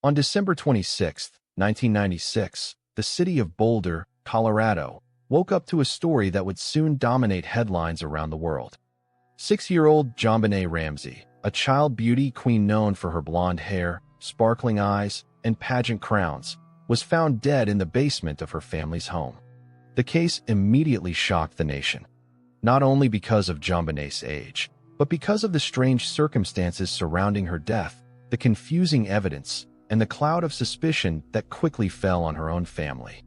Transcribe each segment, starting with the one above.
On December 26, 1996, the city of Boulder, Colorado, woke up to a story that would soon dominate headlines around the world. 6-year-old JonBenét Ramsey, a child beauty queen known for her blonde hair, sparkling eyes, and pageant crowns, was found dead in the basement of her family's home. The case immediately shocked the nation, not only because of JonBenét's age, but because of the strange circumstances surrounding her death, the confusing evidence, and the cloud of suspicion that quickly fell on her own family.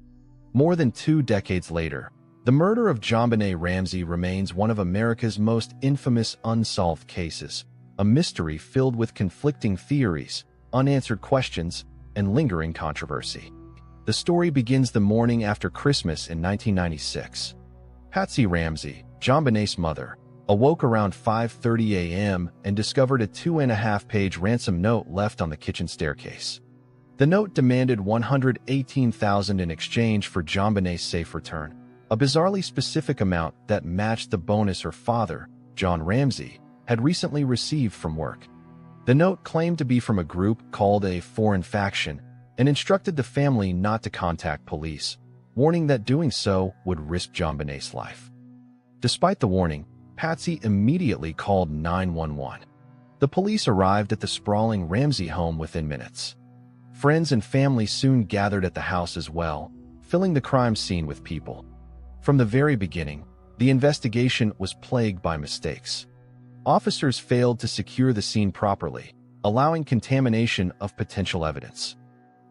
More than 2 decades later, the murder of JonBenét Ramsey remains one of America's most infamous unsolved cases, a mystery filled with conflicting theories, unanswered questions, and lingering controversy. The story begins the morning after Christmas in 1996. Patsy Ramsey, JonBenét's mother, awoke around 5:30 a.m. and discovered a 2.5-page ransom note left on the kitchen staircase. The note demanded $118,000 in exchange for JonBenét's safe return, a bizarrely specific amount that matched the bonus her father, John Ramsey, had recently received from work. The note claimed to be from a group called a foreign faction and instructed the family not to contact police, warning that doing so would risk JonBenét's life. Despite the warning, Patsy immediately called 911. The police arrived at the sprawling Ramsey home within minutes. Friends and family soon gathered at the house as well, filling the crime scene with people. From the very beginning, the investigation was plagued by mistakes. Officers failed to secure the scene properly, allowing contamination of potential evidence.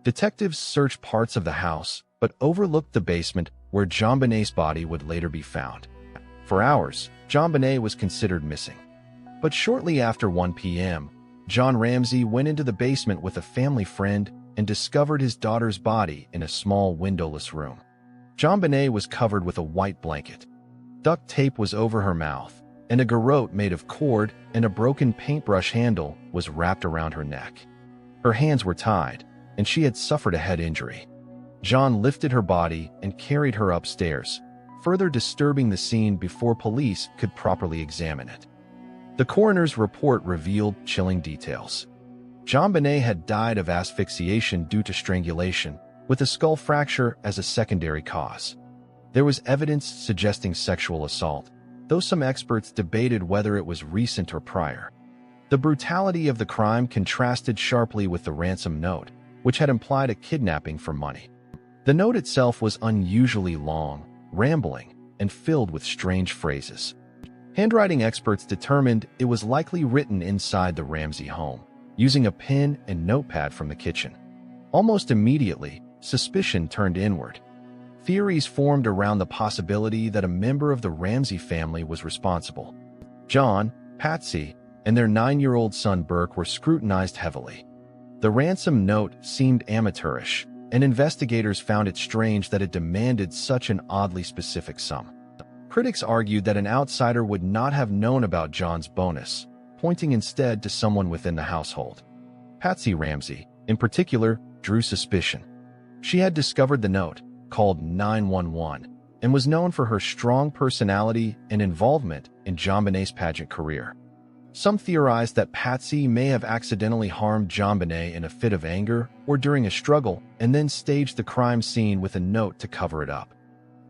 Detectives searched parts of the house, but overlooked the basement where JonBenét's body would later be found. For hours, JonBenét was considered missing. But shortly after 1 p.m., John Ramsey went into the basement with a family friend and discovered his daughter's body in a small windowless room. JonBenét was covered with a white blanket. Duct tape was over her mouth, and a garrote made of cord and a broken paintbrush handle was wrapped around her neck. Her hands were tied, and she had suffered a head injury. John lifted her body and carried her upstairs, further disturbing the scene before police could properly examine it. The coroner's report revealed chilling details. JonBenét had died of asphyxiation due to strangulation, with a skull fracture as a secondary cause. There was evidence suggesting sexual assault, though some experts debated whether it was recent or prior. The brutality of the crime contrasted sharply with the ransom note, which had implied a kidnapping for money. The note itself was unusually long, rambling, and filled with strange phrases. Handwriting experts determined it was likely written inside the Ramsey home, using a pen and notepad from the kitchen. Almost immediately, suspicion turned inward. Theories formed around the possibility that a member of the Ramsey family was responsible. John, Patsy, and their 9-year-old son Burke were scrutinized heavily. The ransom note seemed amateurish, and investigators found it strange that it demanded such an oddly specific sum. Critics argued that an outsider would not have known about John's bonus, pointing instead to someone within the household. Patsy Ramsey, in particular, drew suspicion. She had discovered the note, called 911, and was known for her strong personality and involvement in JonBenét's pageant career. Some theorized that Patsy may have accidentally harmed JonBenét in a fit of anger or during a struggle and then staged the crime scene with a note to cover it up.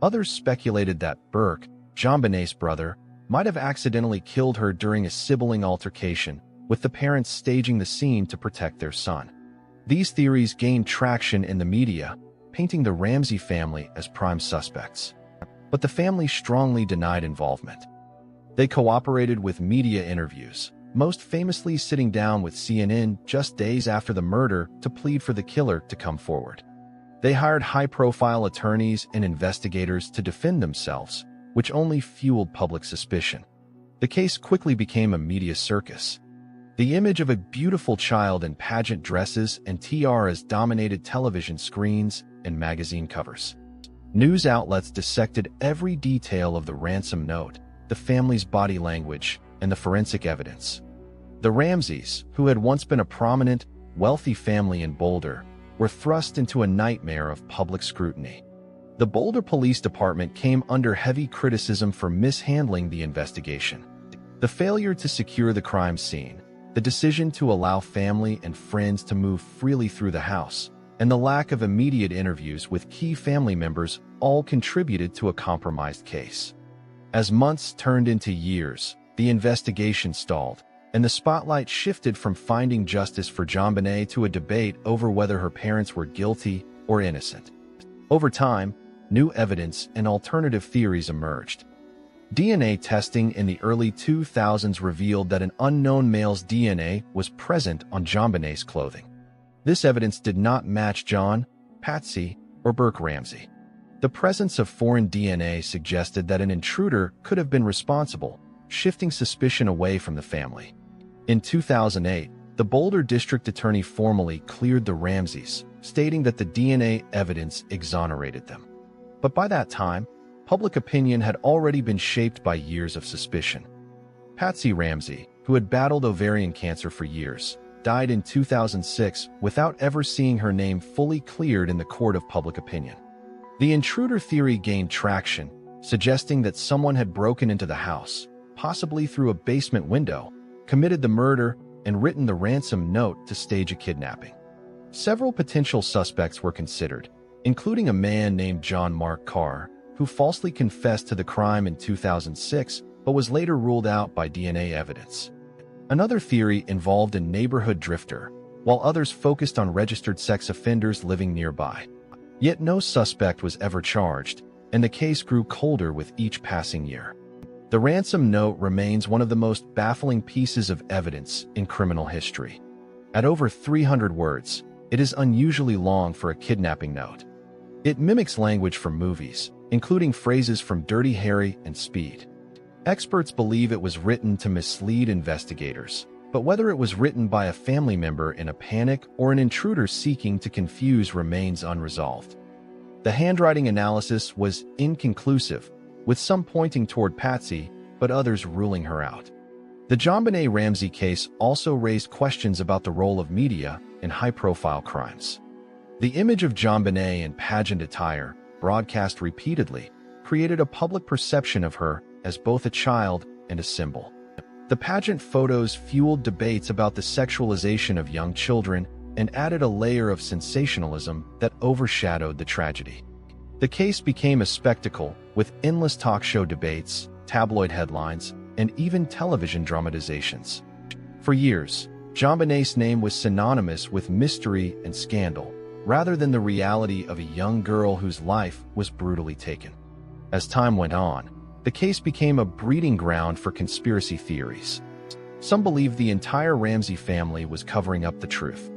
Others speculated that Burke, JonBenét's brother, might have accidentally killed her during a sibling altercation, with the parents staging the scene to protect their son. These theories gained traction in the media, painting the Ramsey family as prime suspects. But the family strongly denied involvement. They cooperated with media interviews, most famously sitting down with CNN just days after the murder to plead for the killer to come forward. They hired high-profile attorneys and investigators to defend themselves, which only fueled public suspicion. The case quickly became a media circus. The image of a beautiful child in pageant dresses and tiaras dominated television screens and magazine covers. News outlets dissected every detail of the ransom note, the family's body language, and the forensic evidence. The Ramseys, who had once been a prominent, wealthy family in Boulder, were thrust into a nightmare of public scrutiny. The Boulder Police Department came under heavy criticism for mishandling the investigation. The failure to secure the crime scene, The decision to allow family and friends to move freely through the house, and the lack of immediate interviews with key family members all contributed to a compromised case. As months turned into years, the investigation stalled, and the spotlight shifted from finding justice for JonBenét to a debate over whether her parents were guilty or innocent. Over time, new evidence and alternative theories emerged. DNA testing in the early 2000s revealed that an unknown male's DNA was present on JonBenét's clothing. This evidence did not match John, Patsy, or Burke Ramsey. The presence of foreign DNA suggested that an intruder could have been responsible, shifting suspicion away from the family. In 2008, the Boulder District Attorney formally cleared the Ramseys, stating that the DNA evidence exonerated them. But by that time, public opinion had already been shaped by years of suspicion. Patsy Ramsey, who had battled ovarian cancer for years, died in 2006 without ever seeing her name fully cleared in the court of public opinion. The intruder theory gained traction, suggesting that someone had broken into the house, possibly through a basement window, committed the murder, and written the ransom note to stage a kidnapping. Several potential suspects were considered, including a man named John Mark Carr, who falsely confessed to the crime in 2006 but was later ruled out by DNA evidence. Another theory involved a neighborhood drifter, while others focused on registered sex offenders living nearby. Yet no suspect was ever charged, and the case grew colder with each passing year. The ransom note remains one of the most baffling pieces of evidence in criminal history. At over 300 words, it is unusually long for a kidnapping note. It mimics language from movies, including phrases from Dirty Harry and Speed. Experts believe it was written to mislead investigators, but whether it was written by a family member in a panic or an intruder seeking to confuse remains unresolved. The handwriting analysis was inconclusive, with some pointing toward Patsy, but others ruling her out. The JonBenét Ramsey case also raised questions about the role of media in high-profile crimes. The image of JonBenét in pageant attire, broadcast repeatedly, created a public perception of her as both a child and a symbol. The pageant photos fueled debates about the sexualization of young children and added a layer of sensationalism that overshadowed the tragedy. The case became a spectacle, with endless talk show debates, tabloid headlines, and even television dramatizations. For years, JonBenét's name was synonymous with mystery and scandal, rather than the reality of a young girl whose life was brutally taken. As time went on, the case became a breeding ground for conspiracy theories. Some believed the entire Ramsey family was covering up the truth.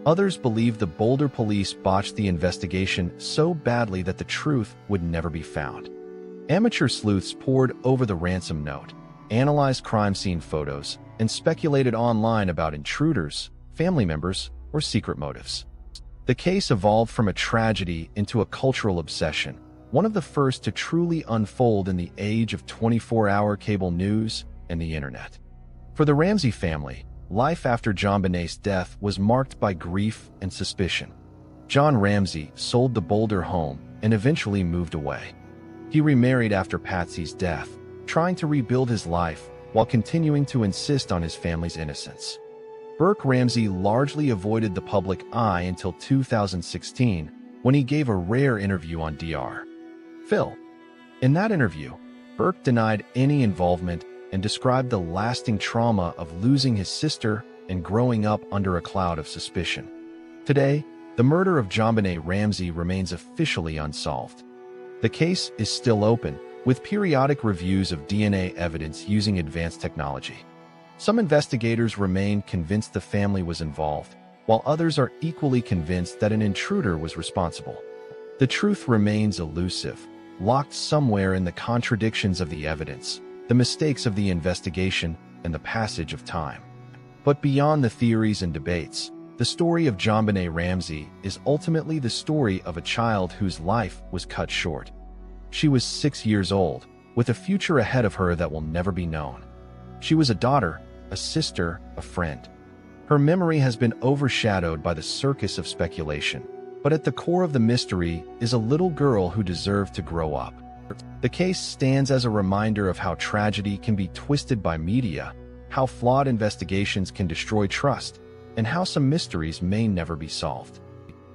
Others believed the Boulder police botched the investigation so badly that the truth would never be found. Amateur sleuths pored over the ransom note, analyzed crime scene photos, and speculated online about intruders, family members, or secret motives. The case evolved from a tragedy into a cultural obsession, one of the first to truly unfold in the age of 24-hour cable news and the internet. For the Ramsey family, life after JonBenét's death was marked by grief and suspicion. John Ramsey sold the Boulder home and eventually moved away. He remarried after Patsy's death, trying to rebuild his life while continuing to insist on his family's innocence. Burke Ramsey largely avoided the public eye until 2016, when he gave a rare interview on Dr. Phil. In that interview, Burke denied any involvement and described the lasting trauma of losing his sister and growing up under a cloud of suspicion. Today, the murder of JonBenét Ramsey remains officially unsolved. The case is still open, with periodic reviews of DNA evidence using advanced technology. Some investigators remain convinced the family was involved, while others are equally convinced that an intruder was responsible. The truth remains elusive, locked somewhere in the contradictions of the evidence, the mistakes of the investigation, and the passage of time. But beyond the theories and debates, the story of JonBenét Ramsey is ultimately the story of a child whose life was cut short. She was 6 years old, with a future ahead of her that will never be known. She was a daughter, a sister, a friend. Her memory has been overshadowed by the circus of speculation, but at the core of the mystery is a little girl who deserved to grow up. The case stands as a reminder of how tragedy can be twisted by media, how flawed investigations can destroy trust, and how some mysteries may never be solved.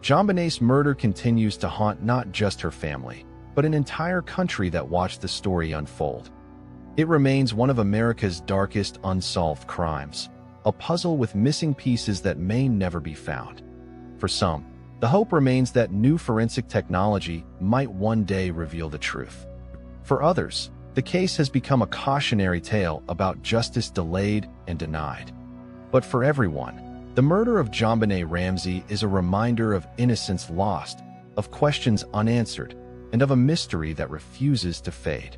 JonBenét's murder continues to haunt not just her family, but an entire country that watched the story unfold. It remains one of America's darkest unsolved crimes, a puzzle with missing pieces that may never be found. For some, the hope remains that new forensic technology might one day reveal the truth. For others, the case has become a cautionary tale about justice delayed and denied. But for everyone, the murder of JonBenét Ramsey is a reminder of innocence lost, of questions unanswered, and of a mystery that refuses to fade.